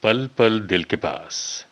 पल पल दिल के पास।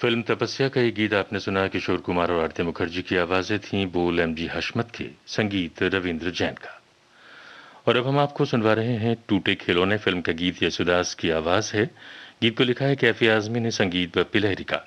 फिल्म तपस्या का ये गीत आपने सुना। किशोर कुमार और आरती मुखर्जी की आवाजें थीं, बोल एमजी हशमत के, संगीत रविंद्र जैन का। और अब हम आपको सुनवा रहे हैं टूटे खिलौने फिल्म का गीत। यशुदास की आवाज है। गीत को लिखा है कैफी आजमी ने, संगीत बप्पी लहरी का।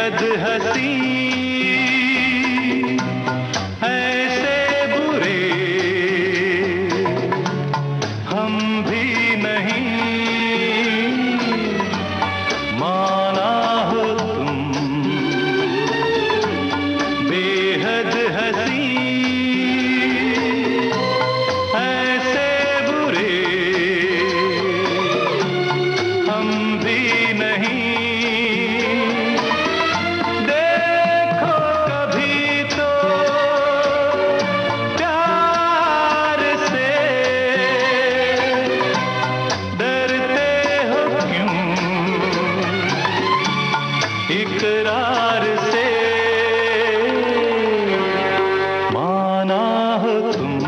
बेहद हंसी ऐसे बुरे हम भी नहीं, माना हो तुम बेहद हंसी ऐसे बुरे हम भी नहीं। देखो कभी तो प्यार से डरते हो क्यों, इकरार से माना हो तुम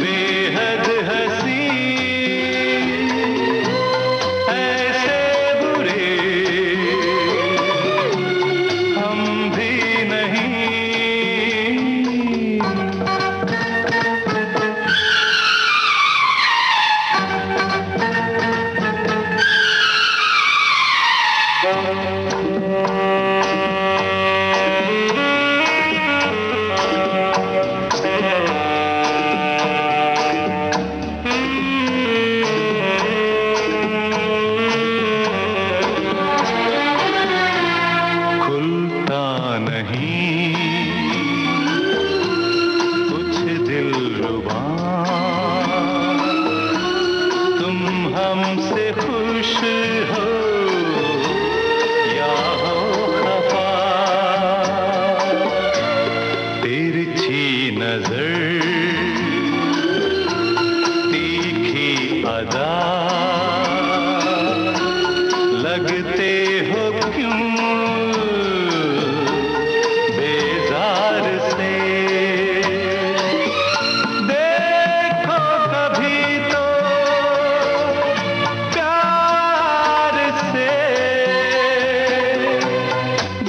बेहद हंसी ऐसे बुरे हम भी नहीं। खुलता नहीं कुछ दिलरुबा, तुम हमसे खुश हो या हो खफा, तिरछी नजर तीखी अदा लगते हो क्यों बेजार से। देखो कभी तो प्यार से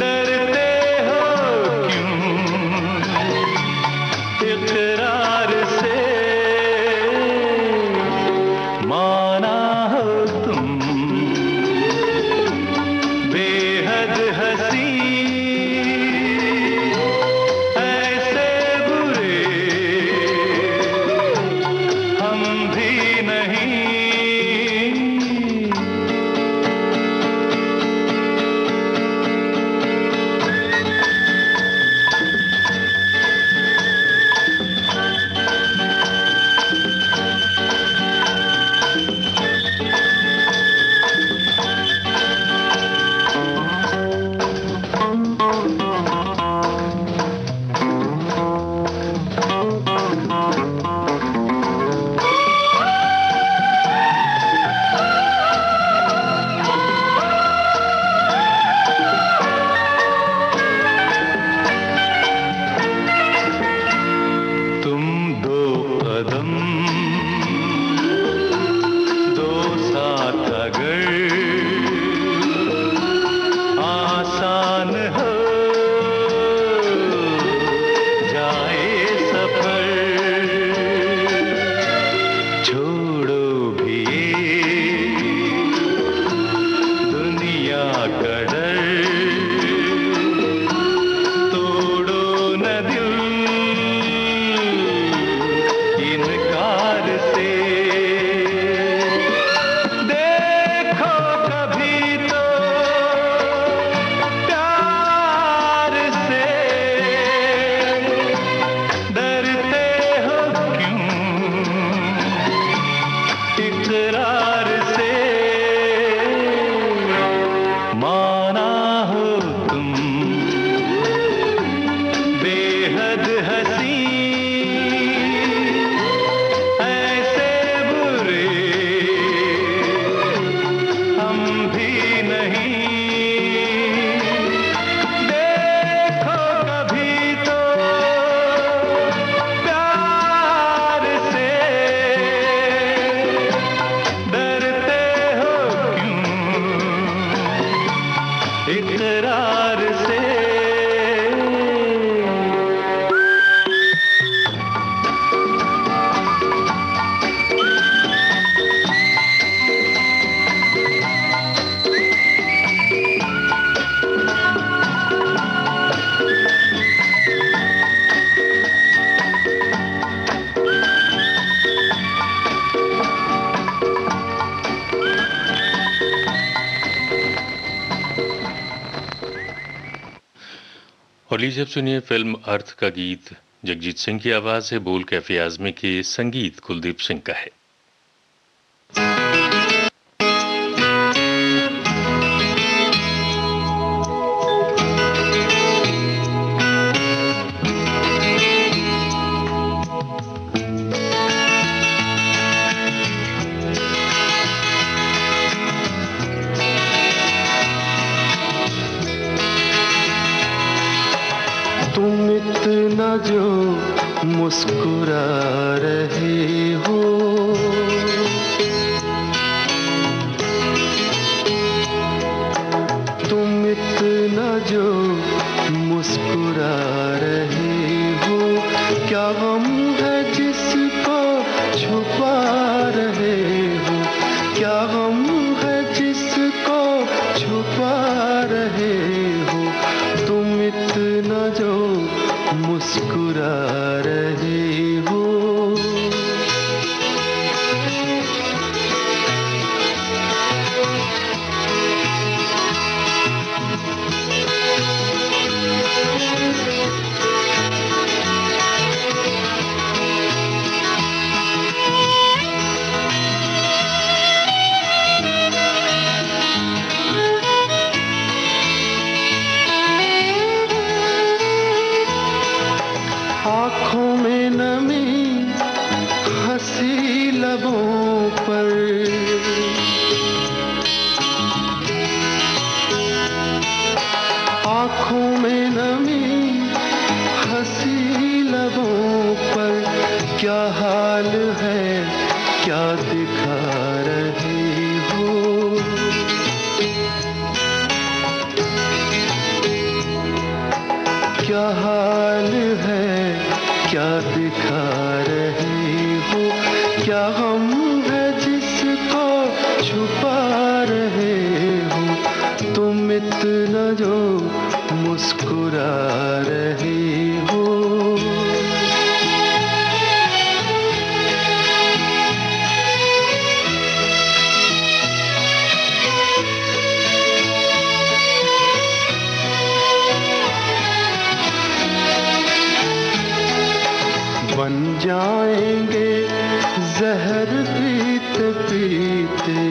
डरते हो क्यों, इकरार से माना हो तुम बेहद हंसी ऐसे बुरे हम भी नहीं। तुम दो कदम दो साथ अगर आसान हो जाए सफर, छोड़ो भी ये दुनिया का डर, तोड़ो न दिल इनकार से। देखो कभी तो प्यार से डरते हो क्यों, इकरार से माना हो तुम बेहद हंसी ऐसे बुरे हम भी नहीं। देखो कभी तो प्यार से डरते हो क्यों, इकरार से और लीजिए अब सुनिए फिल्म अर्थ का गीत। जगजीत सिंह की आवाज है, बोल कैफी आजमी के, संगीत कुलदीप सिंह का है। तुम इतना जो मुस्कुरा रहे हो, तुम इतना जो मुस्कुरा रहे हो, क्या गम है जिसको छुपा रहे हो, क्या गम है जिसको छुपा रहे हो, तुम इतना जो मुस्कुरा रहे हो। आँखों में नमी, हंसी लबों पर, आँखों में नमी, हंसी लबों पर, क्या हाल है क्या दिखा रहे हो, क्या हाल है क्या दिखा रहे हो, क्या गम है जिसको छुपा रहे हो, तुम इतना जो मुस्कुरा रहे हो। बन जाएंगे जहर पीते पीते,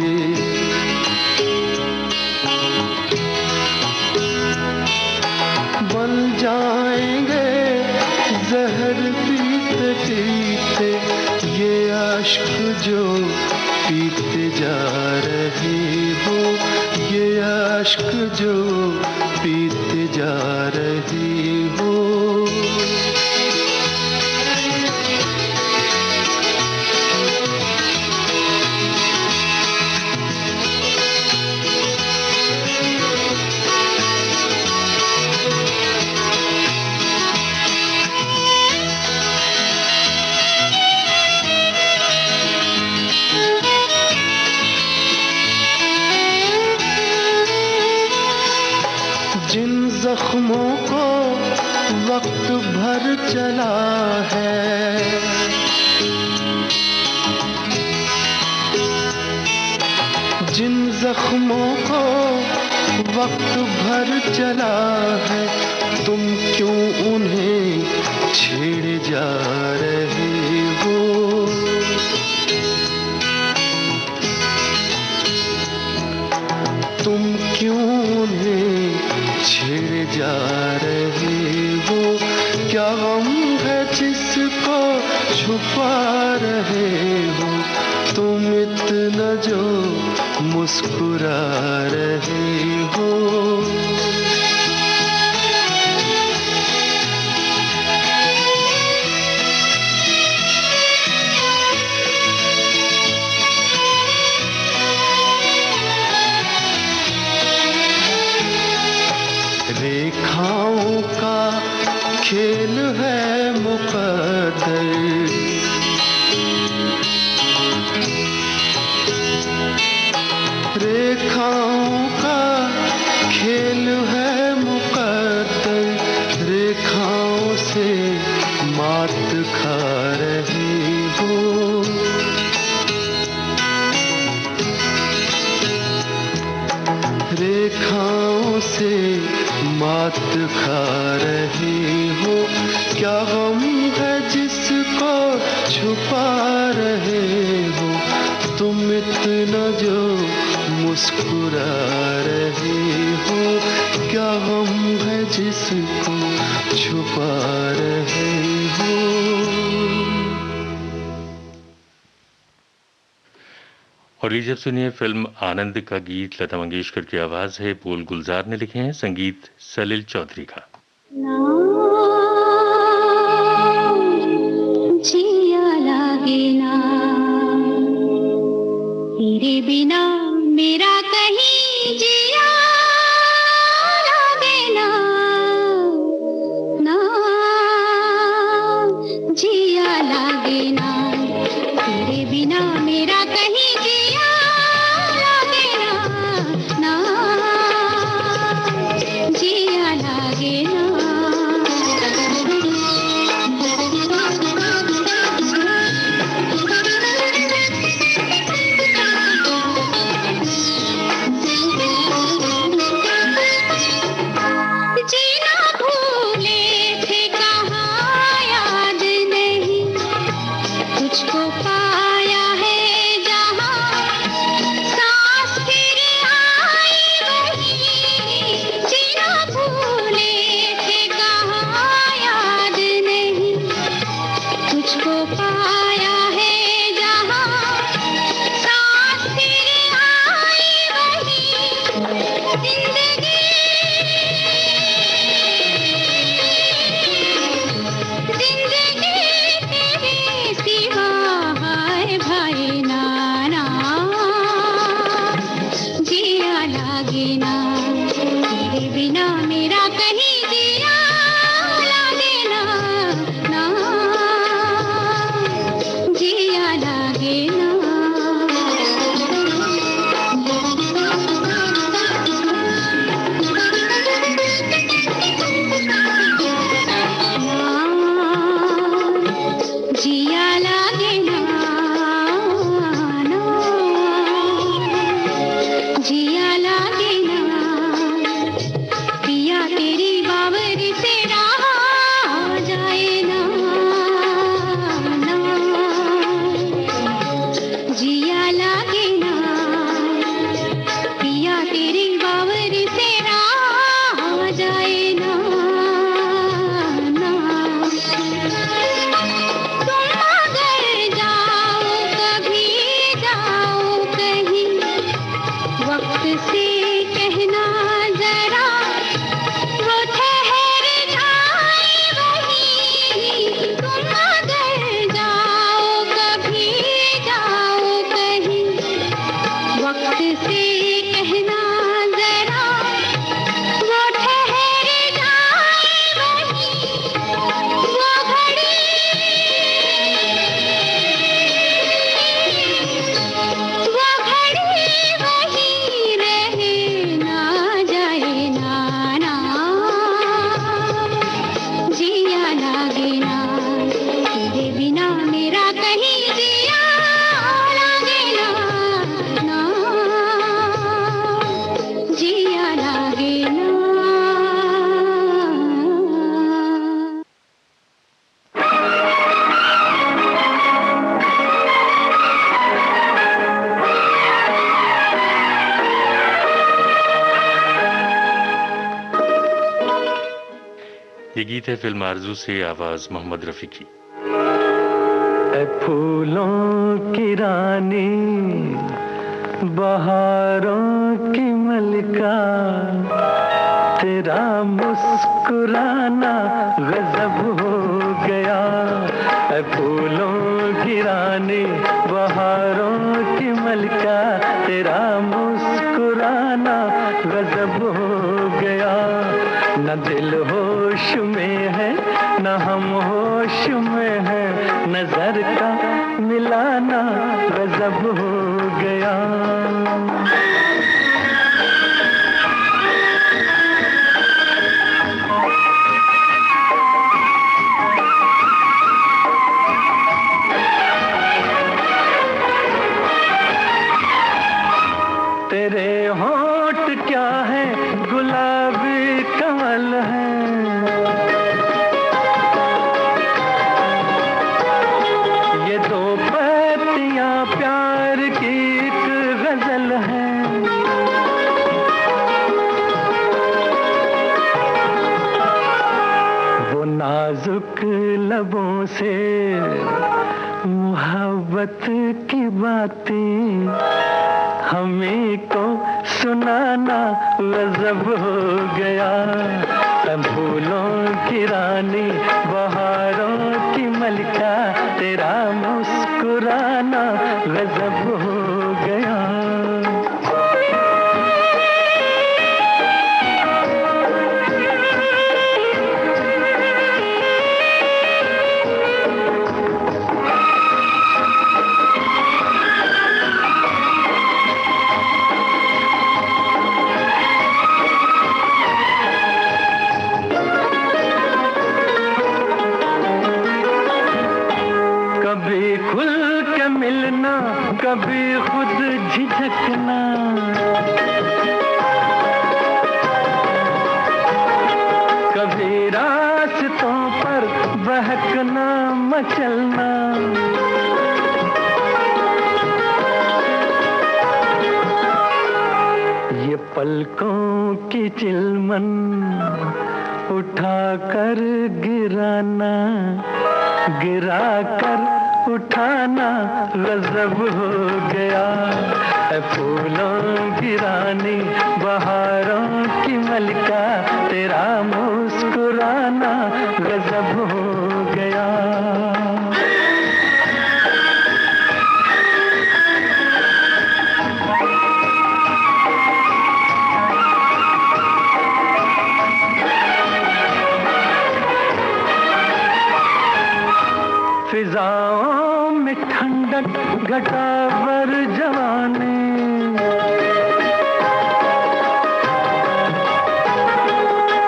बन जाएंगे जहर पीते पीते, ये अश्क जो पीते जा रहे हो, ये अश्क जो पीते जा रहे हो। जिन जख्मों को वक्त भर चला है, जिन जख्मों को वक्त भर चला है, तुम क्यों उन्हें छेड़े जा रहे हो, तुम क्यों उन्हें छेड़े जा रहे हो, क्या गम है जिसको छुपा रहे हो, तुम इतना जो मुस्कुरा रहे हो। रेखाओं का खेल है मुकद्दर, रेखाओं का खेल है मुकद्दर, रेखाओं से मात खा रहे हो, रेखाओं से मात खा रहे हो। क्या गम है जिसको छुपा रहे हो, तुम इतना जो मुस्कुरा रहे हो। क्या गम है जिसको छुपा रहे हो। और लीजिए सुनिए फिल्म आनंद का गीत, लता मंगेशकर की आवाज है, बोल गुलजार ने लिखे हैं, संगीत सलिल चौधरी का। जिया लागे ना तेरे बिना मेरा कहीं जिया लागे ना, ना जिया लागे ना तेरे बिना मेरा कहीं जिया लागे ना, ना जिया लागे ना। ये गीत है फिल्म आरज़ू से, आवाज मोहम्मद रफी की। ऐ फूलों की रानी, बहारों की मलिका, तेरा मुस्कुराना गजब हो गया। ऐ फूलों की रानी, बहारों की मलिका, तेरा मुस्कुराना गजब हो गया। न दिल होश में है न हम होश में है, नजर का मिलाना गजब हो गया। तेरे होंठ क्या है गुलाबी का लोगों से मोहब्बत की बातें हमें को सुनाना गजब हो गया। फूलों की रानी बहारों की मलिका तेरा मुस्कुराना गजब हो गया। कभी खुल के मिलना, कभी खुद झिझकना, कभी रास्तों पर बहकना मचलना। ये पलकों की चिलमन उठा कर गिराना, गिरा कर उठाना गजब हो गया। फूलों की रानी बहारों की मलिका तेरा मुस्कुराना गजब हो गया। फिजाओं में ठंडक घटा बर जवानी,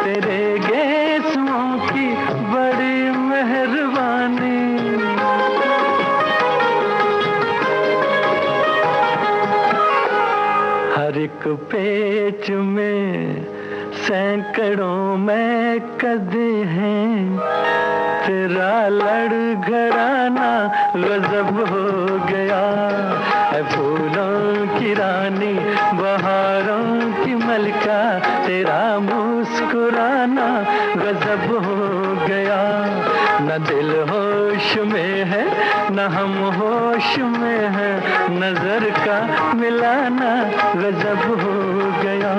तेरे गेसुओं की बड़ी मेहरबानी। हर एक पेच में सैकड़ों में कदे हैं, तेरा लड़घड़ाना गजब हो गया। फूलों की रानी बहारों की मलिका तेरा मुस्कुराना गजब हो गया। न दिल होश में है न हम होश में है, नजर का मिलाना गजब हो गया।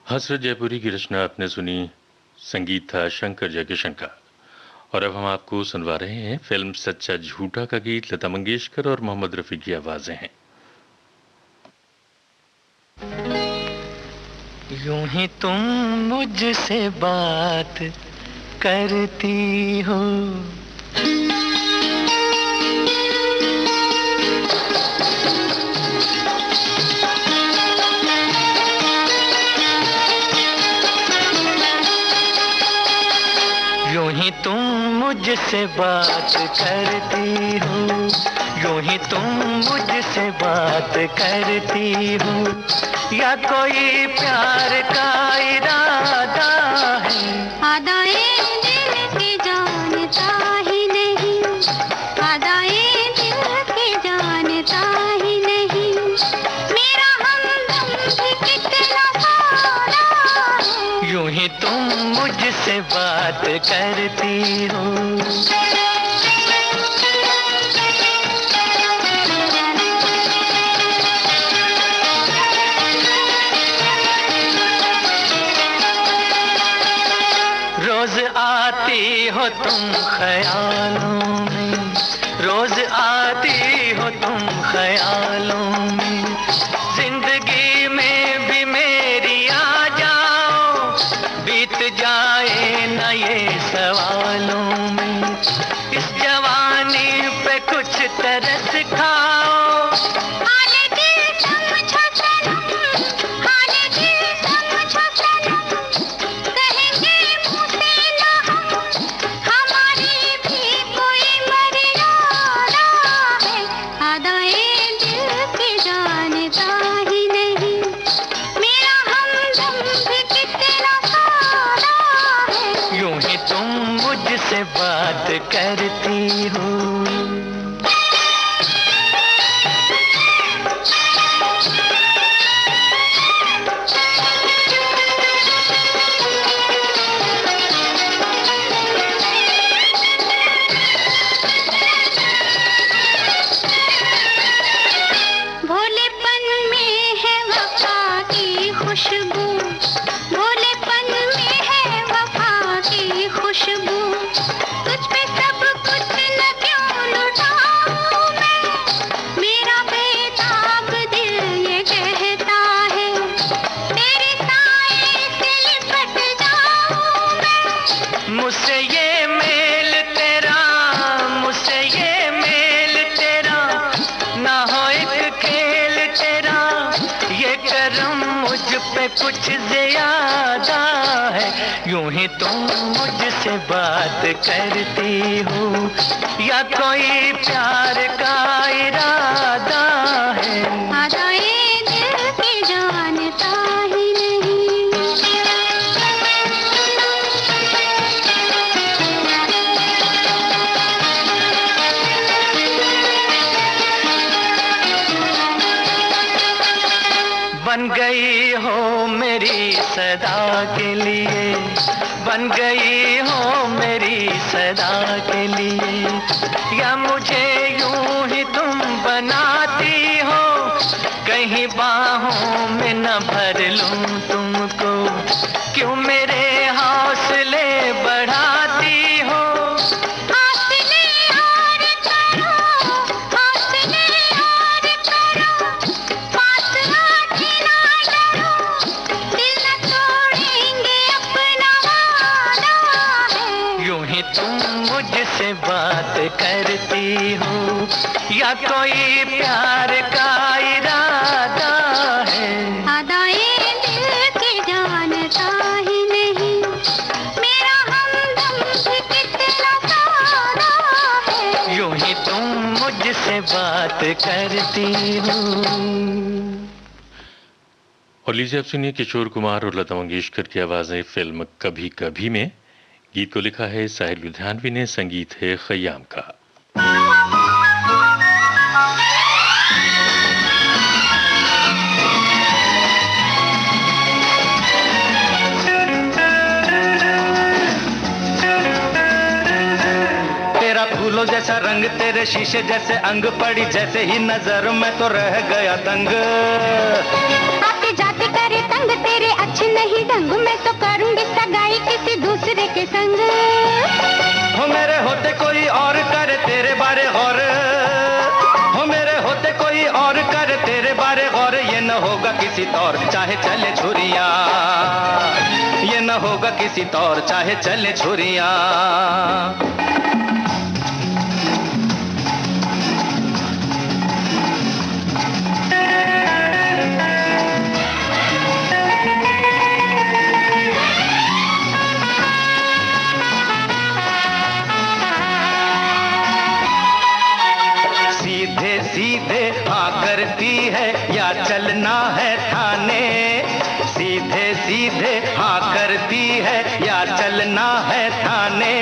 हसरत जयपुरी की रचना आपने सुनी, संगीत था शंकर जयकिशन का। और अब हम आपको सुनवा रहे हैं फिल्म सच्चा झूठा का गीत। लता मंगेशकर और मोहम्मद रफी की आवाजें हैं। यूं ही तुम मुझसे बात करती हो, यूं ही तुम मुझसे बात करती हो, यूं ही तुम मुझसे बात करती हो, या कोई प्यार का इरादा है। आदाए दिल के जानता ही नहीं, आदाए दिल के जानता ही नहीं, मेरा हमदम भी कितना सारा है। यूं ही तुम मुझसे बात करती हो। रोज आती हो तुम ख्यालों में, रोज आती हो तुम ख्यालों में, जिंदगी में भी मेरी आ जाओ, बीत जाए न ये सवालों में, इस जवानी पे कुछ तरस खाओ। मुझसे बात करती हूँ। भोलेपन में है वफा की खुशबू, भोलेपन में है वफा की खुशबू, तुझ पे सब कुछ न क्यों लुटाऊं मैं, मेरा बेताब दिल ये कहता है, तेरे साए से लिपट जाऊं मैं। मुझसे ये मेल तेरा, मुझसे ये मेल तेरा, ना हो एक खेल तेरा, ये करम मुझ पे कुछ ज्यादा है। यूं ही तुम मुझसे बात करती हो, या कोई प्यार का इरादा है। आदाए दिल के जानता ही नहीं। बन गई हो मेरी सदा के लिए, बन गई हो मेरी सदा के लिए, या मुझे यूं ही तुम बनाती हो, कहीं बाहों में न भर लूं तुमको, क्यों मेरे हौसले बढ़ाती हो। हौसले और करो, हौसले और करो, पास आके ना डरो, दिल न तोड़ेंगे अपना वादा है। यूं ही तुम मुझसे बात करती हो, या कोई प्यार का इरादा है। आदाए दिल के जानता ही नहीं, मेरा हमदम भी कितना सादा है। यूं ही तुम मुझसे बात करती हो। और लीजिए अब सुनिए किशोर कुमार और लता मंगेशकर की आवाजें फिल्म कभी कभी में। गीत को लिखा है साहिल लुधियानवी ने, संगीत है खयाम का। तेरा फूलों जैसा रंग, तेरे शीशे जैसे अंग, पड़ी जैसे ही नजर मैं तो रह गया दंग। आते जाते करे तंग, तेरे अच्छे नहीं ढंग, मैं तो करूंगी सगाई किसी दूसरे के संग। हो मेरे होते कोई और करे तेरे बारे गौर, हो मेरे होते कोई और करे तेरे बारे गौर, ये न होगा किसी तौर चाहे चले छुरियां, ये न होगा किसी तौर चाहे चले छुरियां। सीधे हाँ करती है या चलना है थाने, सीधे सीधे हाँ करती है या चलना है थाने।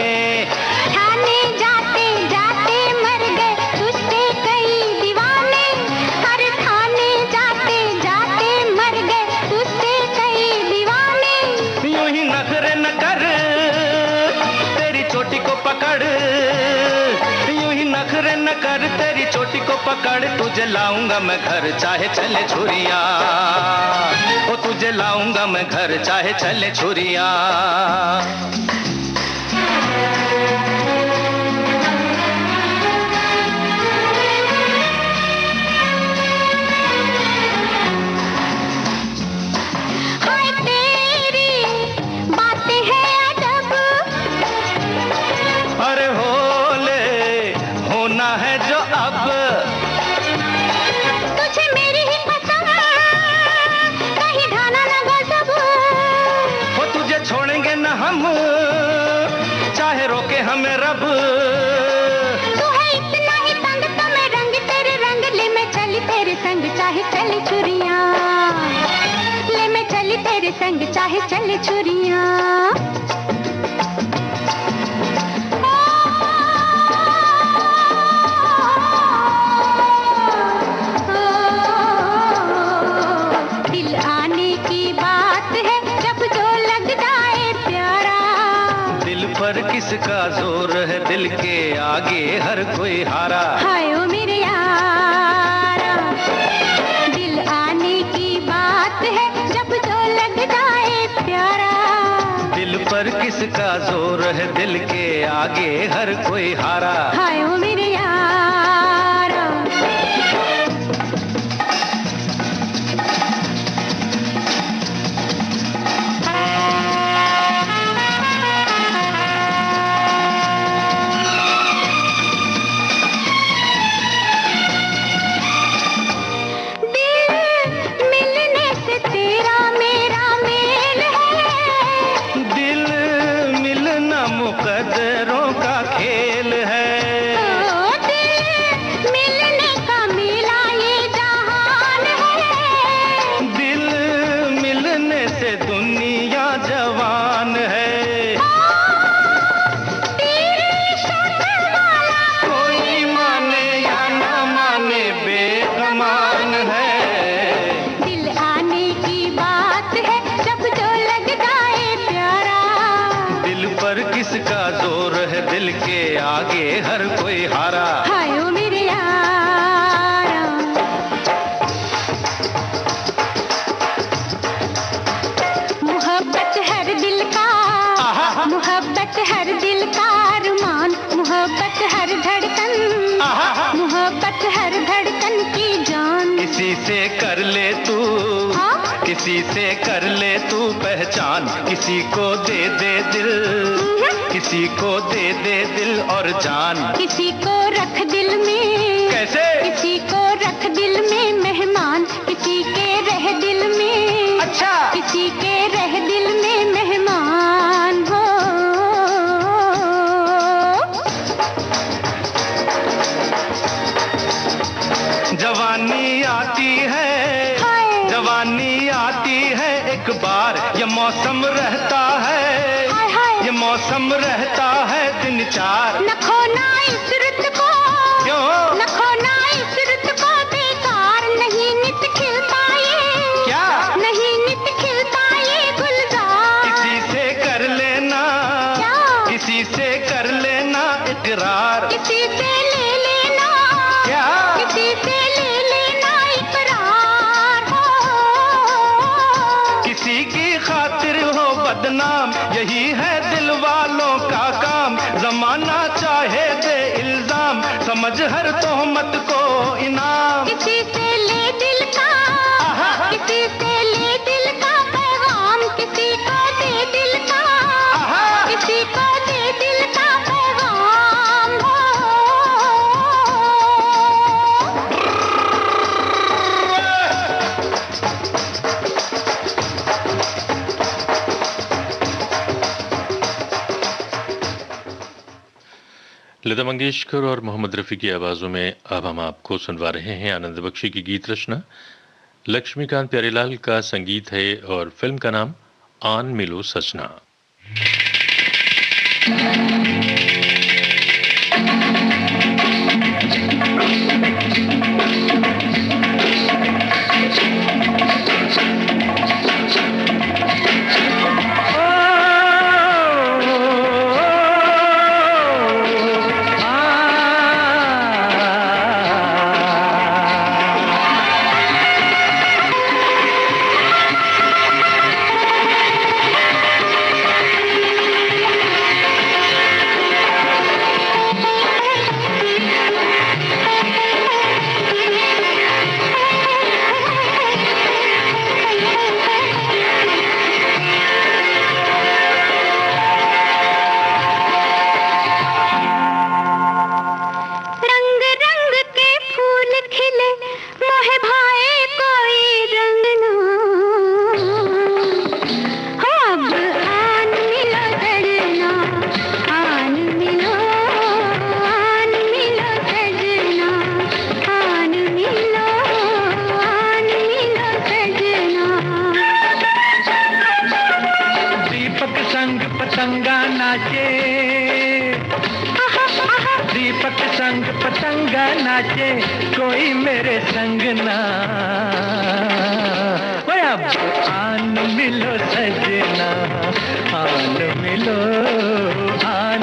थाने जाते जाते मर गए तुझसे कई दीवाने, हर थाने जाते जाते मर गए तुझसे कई दीवाने। यूं ही नखरे न कर तेरी चोटी को पकड़, यूं ही नखरे न कर तेरी चोटी को पकड़, तुझे लाऊंगा मैं घर चाहे चले छुरियां, ओ तुझे लाऊंगा मैं घर चाहे चले छुरियां। हाय तेरी बातें हैं अदब, अरे होले होना है जो अब, तुझे मेरी ही पसंद, कहीं ढाना न गजब। वो तुझे छोड़ेंगे न हम चाहे रोके हमें रब। तू है इतना ही तंग तो मैं रंग तेरे रंग, ले मैं चली तेरे संग चाहे चले छुरियां, ले मैं चली तेरे संग चाहे चले छुरियां। ओ किसका जोर है, दिल के आगे हर कोई हारा। हाय ओ मेरे यारा, दिल आने की बात है जब जो लग जाए प्यारा। दिल पर किसका जोर है, दिल के आगे हर कोई हारा। हाय ओ मेरे यारा। मुकद्दरों का खेल है, दिल मिलने का मेला ये जहान है। दिल मिलने से दुनिया जवान है। तेरी शर्त वाला कोई माने या न माने बेगमान है। दिल आने की बात है जब जो लग जाए प्यारा। दिल पर किसका जोर है, दिल के आगे हर कोई हारा। हाय ओ मेरे यारा। मोहब्बत हर दिल का, मोहब्बत हर दिल का अरमान, मोहब्बत हर धड़कन, मोहब्बत हर धड़कन की जान। किसी से कर ले तू, किसी से कर ले तू पहचान, किसी को दे दे दिल, किसी को दे दे दिल और जान। किसी को रख दिल में, कैसे? किसी को रख दिल में मेहमान, किसी के रह दिल में, अच्छा, किसी के रह दिल में मेहमान हो। जवानी आती है, जवानी आती है एक बार, ये मौसम रहता है, ये मौसम रहता है दिन चार। न खोना इस रुत को, क्यों? न खोना इस रुत को बेकार, नहीं नित खिलता ये, क्या? नहीं नित खिलता ये गुलजार। किसी से कर लेना, क्या? किसी से कर लेना इकरार। किसी से ले लेना, क्या? किसी से ले लेना इकरार हो। किसी की खातिर हो बदनाम, यही है दिल वालों का काम। जमाना चाहे दे इल्जाम, समझ हर तोहमत को इनाम। किसी से ले दिल का, किसी से ले दिल का पैगाम, किसी को दे दिल का, किसी को दे दिल का पैगाम हो। लता मंगेशकर और मोहम्मद रफ़ी की आवाज़ों में अब हम आपको सुनवा रहे हैं आनंद बख्शी की गीत रचना। लक्ष्मीकांत प्यारेलाल का संगीत है और फिल्म का नाम आन मिलो सजना। नाचे कोई मेरे संग ना, अब आन मिलो सजना, आन मिलो, आन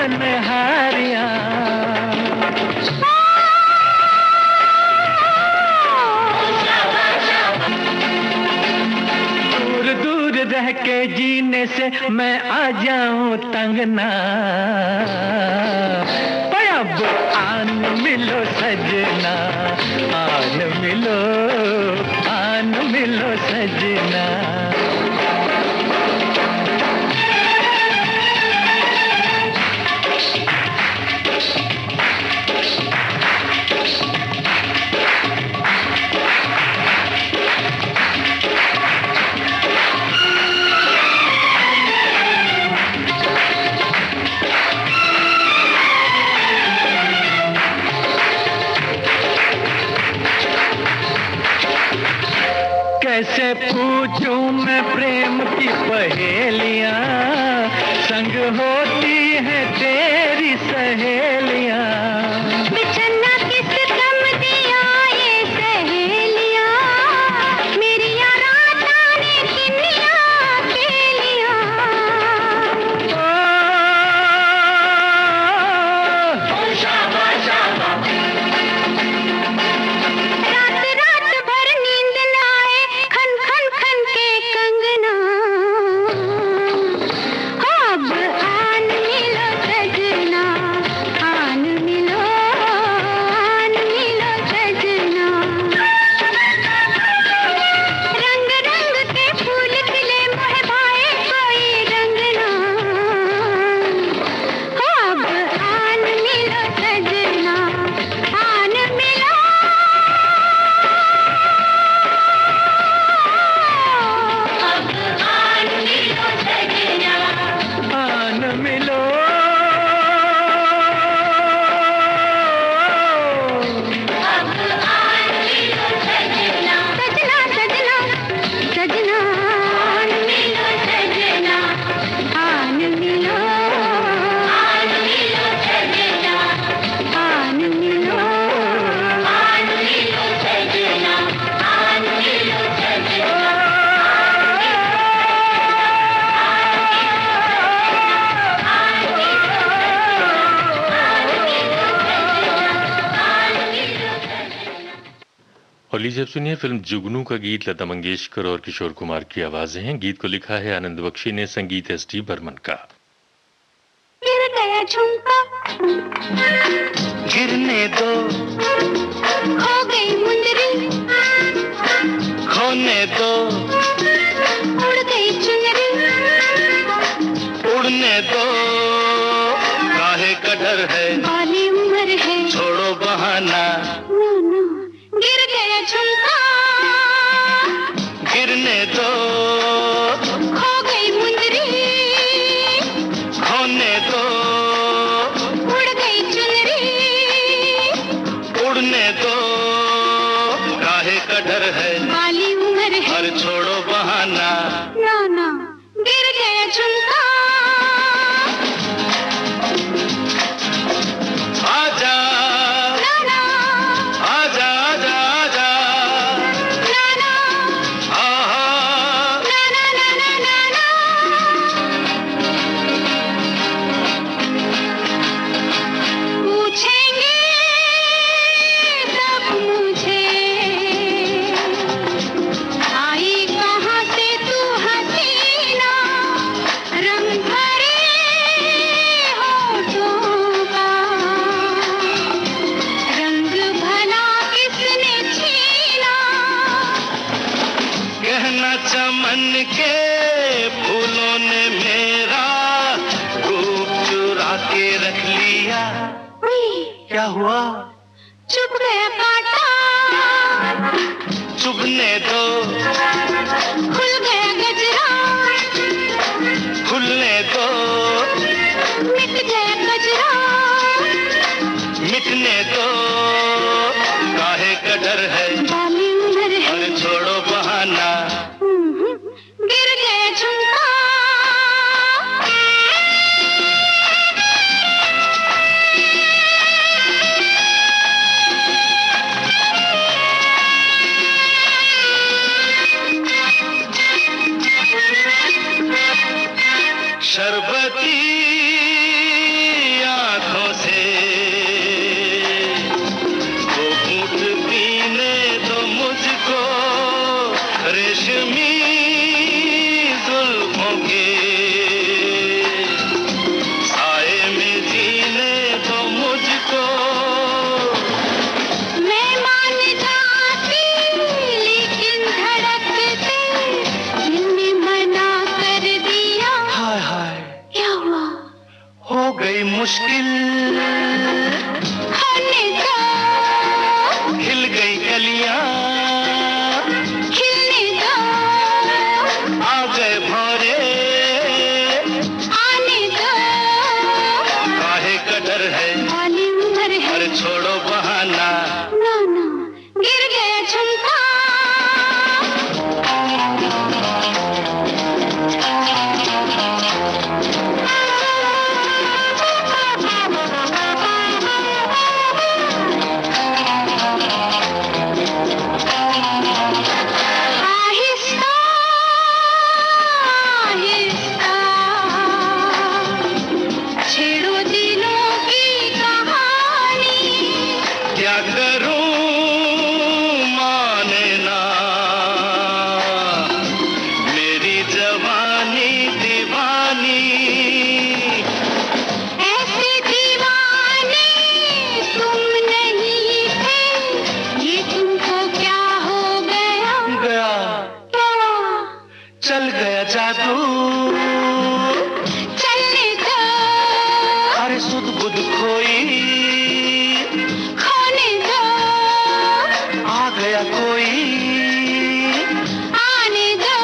तन्हारियां। दूर दूर रह के जीने से मैं आ जाऊं तंग ना, पर अब आन मिलो सजना, आन मिलो सजना। कैसे पूछूं मैं प्रेम की पहेलियां, संग होती है तेरी सहेलियां। बिछड़ना किस गम दिया ये सहेलियां, मेरी रात आने किन्नियां अकेलियां। रात रात भर नींद न आए, खन खन खन के कंगना। अब आन मिलो सजना, आन मिलो सजना। रंग रंग के फूल खिले मोहे भाए कोई रंग ना। अब आन मिलो सजना, आन मिलो। अब आन मिलो सजना, आन मिलो। अब आन मिलो सजना, सजना सजना सजना। आन मिलो सजना, आन मिलो सजना, आन मिलो सजना, आन मिलो सजना। और लीजिए अब सुनिए फिल्म जुगनू का गीत लता मंगेशकर और किशोर कुमार की आवाजें हैं। गीत को लिखा है आनंद बख्शी ने, संगीत एस.डी. बर्मन का। गिर गया झुमका, गिरने दो, खो गई मुंदरी, खोने दो, उड़ गई चुनरी। उड़ने दो, काहे का डर है, बाली उम्र है, छोड़ो बहाना। ना ना। गिर गया झुमका, गिरने दो, खो गई मुंदरी, खोने दो, उड़ गई चुनरी। उड़ने दो, काहे का डर है, बाली उम्र है, और छोड़ो बहाना। ना ना। गिर गया झुमका, आजा ना ना आजा आजा आजा, ना ना आहा ना ना ना ना ना। पूछेंगे सब मुझे, आई कहाँ से तू हसीना। रंग भरे होठों का रंग भला किसने छीना। कहना चमन के फूलों ने मेरा रूप चुरा के रख लिया। क्या हुआ? चुप गया कांटा, चुभने दो, खुल गया गजरा, खुलने दो, मिट गया गजरा। मिटने दो, काहे का डर है, बाली उम्र है, और छोड़ो बहाना। गिर गया झुमका। शरबती गई मुश्किल होने दो, खिल गई कलियां खिलने दो, आ गए भौरे आने दो, काहे का डर है वाली उम्र है, अरे छोड़ो बहाना ना ना गिर गया झुमका, आहिस्ता आहिस्ता छेड़ो दिलों की कहानी, क्या करूं माने ना मेरी जवानी दीवानी ऐसे दीवाने तुम नहीं थे, ये तुमको क्या हो गया, गया क्या चल गया जादू चलने दो, अरे सुध बुध खोई खोने दो, आ गया कोई आने दो,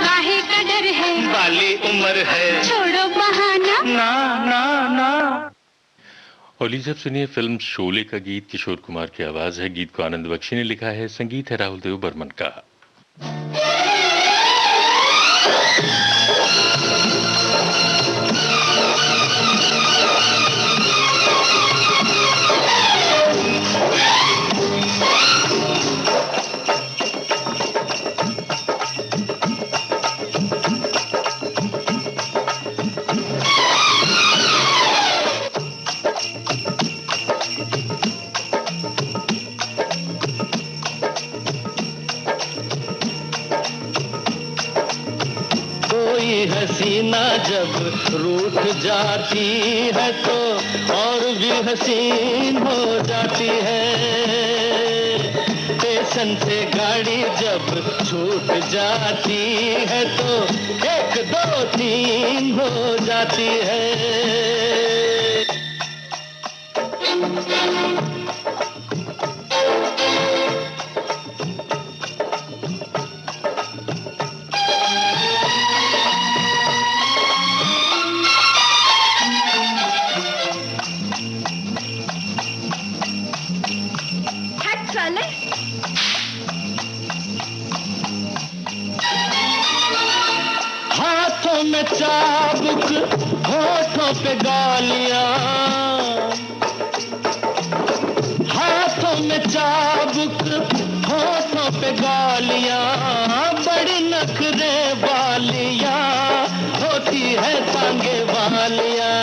काहे का डर है, बाली उम्र है छोड़ो बहाना, ना ना ना और लीजिए अब सुनिए फिल्म शोले का गीत। किशोर कुमार की आवाज है, गीत को आनंद बख्शी ने लिखा है, संगीत है राहुल देव बर्मन का। कोई हसीना जब रूठ जाती है तो और भी हसीन हो जाती है, स्टेशन से गाड़ी जब छूट जाती है तो एक दो तीन हो जाती है। हट साले, हाथों में चाबुक होठों पे गालियां, हाथों में चाबुक होठों पे गालियां, बड़ी नखरे वालियां होती है तांगे वालियां,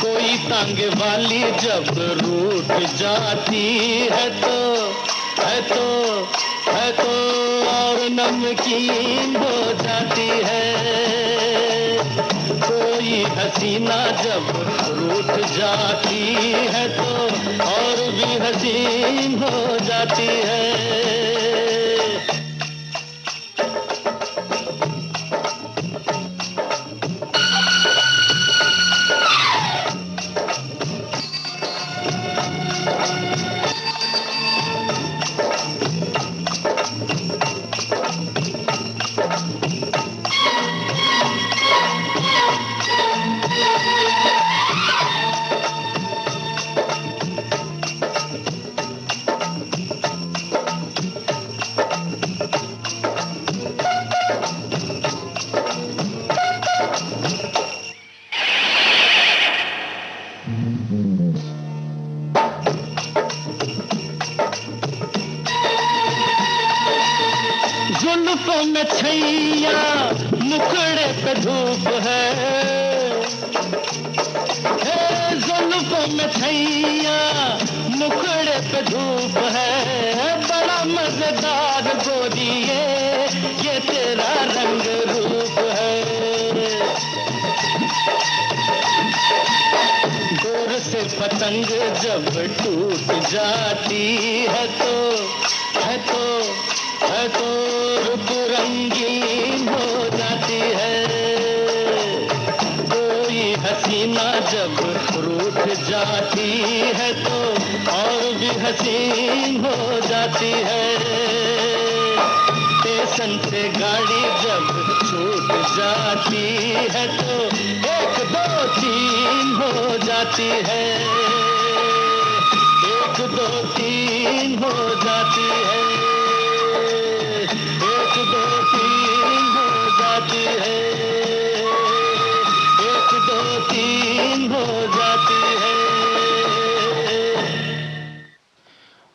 कोई तांगे वाली जब रूठ जाती है तो और नमकीन हो जाती है, कोई हसीना जब रूठ जाती है तो और भी हसीन हो जाती है। जुल्फों में छैया मुखड़े पे धूप है, जुल्फों में छैया मुखड़े पे धूप है, बड़ा मजेदार गोरी ये तेरा रंग रूप है, गोर से पतंग जब टूट जाती है तो रूप रंगीन हो जाती है। जब रूठ जाती है तो और भी हसीन हो जाती है। स्टेशन से गाड़ी जब छूट जाती है तो 1 2 3 हो जाती है। 1 2 3 हो जाती है। 1 2 3 हो जाती है। 1 2 3 हो जाती है।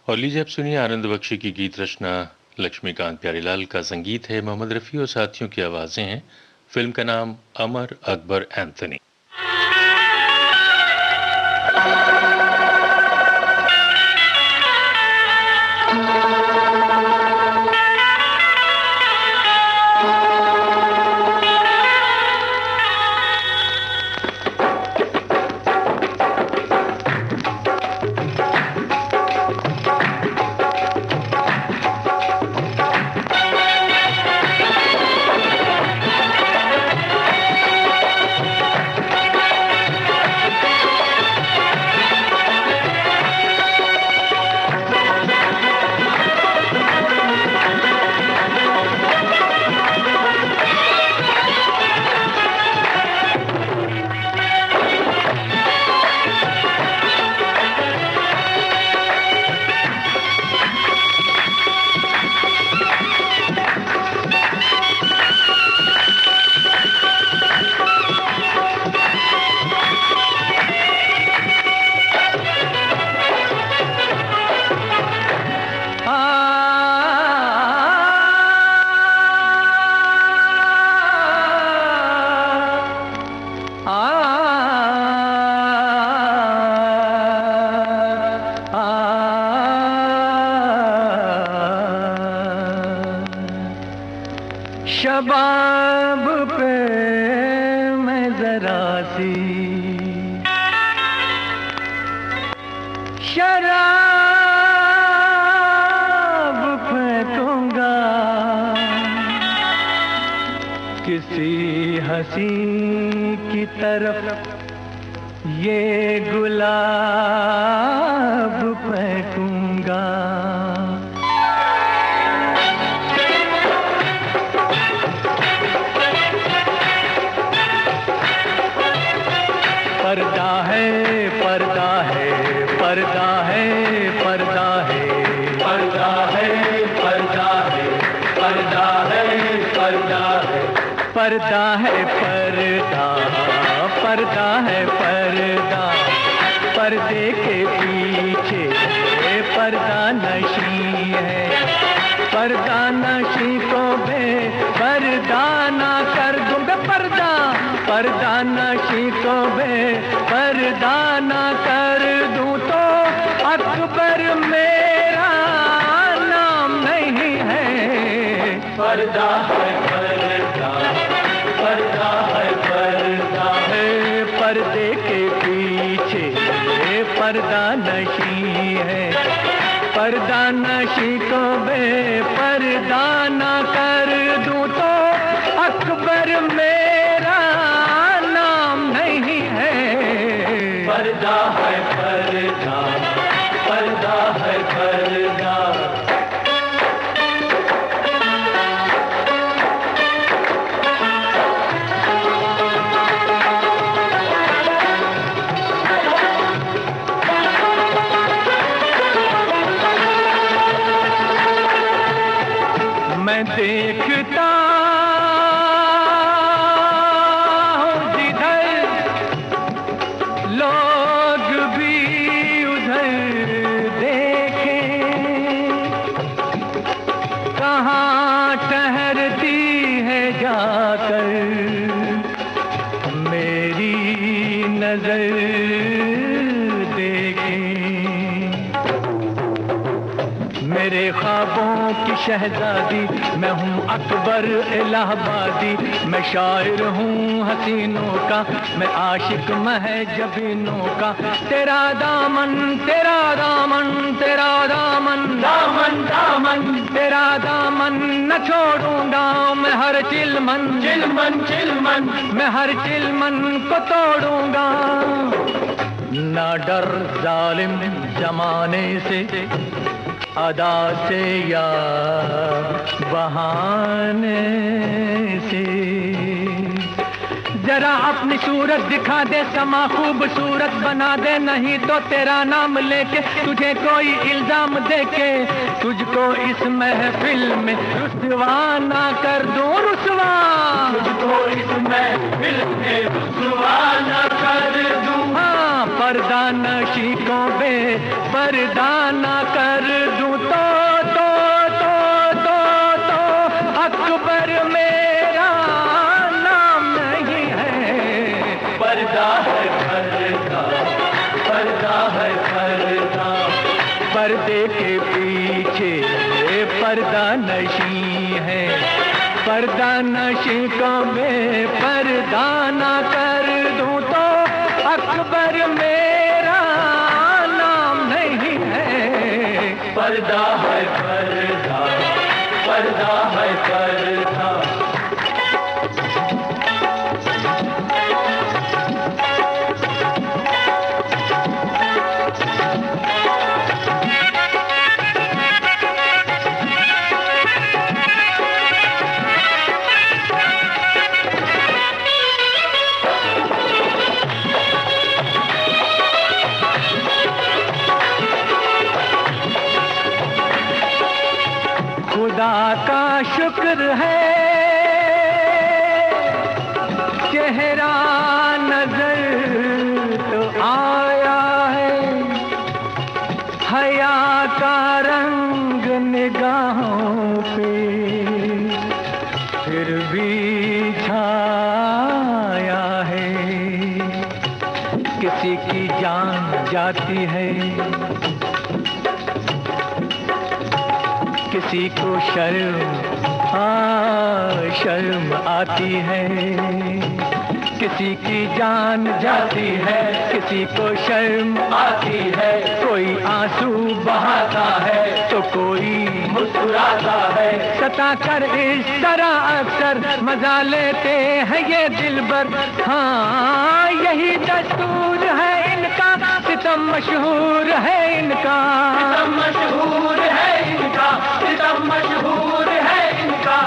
और लीजिए अब सुनिए आनंद बख्शी की गीत रचना, लक्ष्मीकांत प्यारेलाल का संगीत है, मोहम्मद रफ़ी और साथियों की आवाजें हैं। फिल्म का नाम अमर अकबर एंथनी। शबाब पे मैं जरा सी शराब फेंकूंगा, किसी हसी की तरफ ये गुलाब फेंकूंगा। पर्दा है पर्दा है पर्दा है पर्दा है पर्दा है पर्दा है पर्दा है पर्दा है पर्दा है पर्दा पर्दा है पर्दा, पर्दे के पीछे पर्दा नशी है। पर्दा नशी को बेपर्दा ना कर दूंगा, पर्दा पर्दा नशी को बेपर्दा ना कर दूं तो अकबर मेरा नाम नहीं है। पर्दा है पर्दा पर्दा है पर्दा है, पर्दे के पीछे पर्दा नशी है। पर्दा नशी को बेपर्दा ना कर दूं तो अकबर मेरा नाम नहीं है। पर्दा है पर्दा पर्दा है पर्दा। मैं देखता हूँ जिधर लोग भी उधर देखें, कहाँ ठहरती है जाकर मेरी नजर देखें। मेरे ख्वाबों की शहजादी, मैं हूँ अकबर इलाहाबादी, मैं शायर हूँ हसीनों का, मैं आशिक महजबीनों का। तेरा दामन तेरा दामन तेरा दामन दामन दामन तेरा दामन न छोड़ूंगा मैं, हर चिलमन चिलमन चिलमन मैं हर चिलमन को तोड़ूंगा। ना डर जालिम जमाने से, अदा से या बहाने से। जरा अपनी सूरत दिखा दे, समा खूबसूरत बना दे, नहीं तो तेरा नाम लेके तुझे कोई इल्जाम देके तुझको इस महफिल में रुसवा ना कर दूं, रुसवा तुझको इस महफिल में रुसवा ना कर दूं। हाँ, पर्दा नशी को बे पर्दा ना कर दूं तो अकबर मेरा नाम नहीं है। पर्दा है पर्दा, पर्दा है पर्दा, पर्दे के पीछे पर्दा नशी है। पर्दा नशी को मैं पर्दा ना कर दूं तो अकबर मेरा नाम नहीं है। पर्दा है पर्दा, पर्दा है पर्दा। खुदा का शुक्र है चेहरा नजर तो आया है, हया का रंग निगाहों पे फिर भी छाया है। किसी की जान जाती है, किसी को शर्म आती है। किसी की जान जाती है, किसी को शर्म आती है। कोई आंसू बहाता है तो कोई मुस्कुराता है। सता कर इस तरह अक्सर मजा लेते हैं ये दिलबर। हाँ, यही दस्तूर है इनका, सितम मशहूर है इनका, सितम मशहूर है इनका, सितम मशहूर है इनका।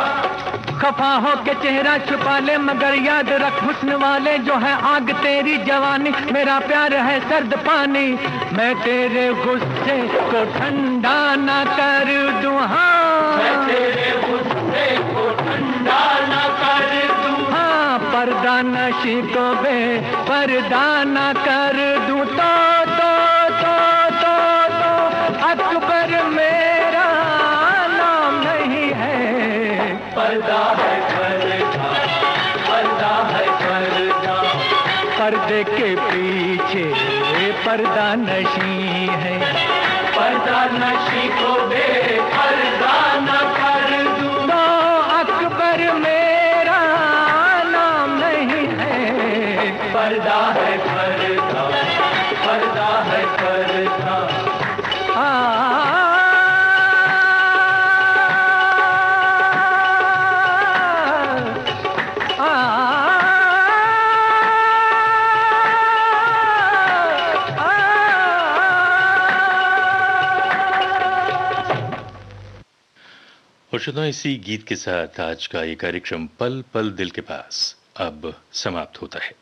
खफा हो के चेहरा छुपा ले मगर याद रख हुस्न वाले जो है आग तेरी जवानी। मेरा प्यार है सर्द पानी, मैं तेरे गुस्से को ठंडा ना कर दूं। हाँ, मैं तेरे गुस्से को ठंडा ना कर दूं। हाँ, पर्दा नशी को बे पर्दा ना कर दूं तो अकबर मेरा नाम नहीं है। पर्दा है पर्दा, पर्दा है पर्दा, पर्दे के पीछे पर्दा नशी है। पर्दा नशी को बे पर्दा न कर दूं तो अकबर मेरा नाम नहीं है। पर्दा है पर्दा, पर्दा है पर्दा। और श्रोताओं, इसी गीत के साथ आज का ये कार्यक्रम पल पल दिल के पास अब समाप्त होता है।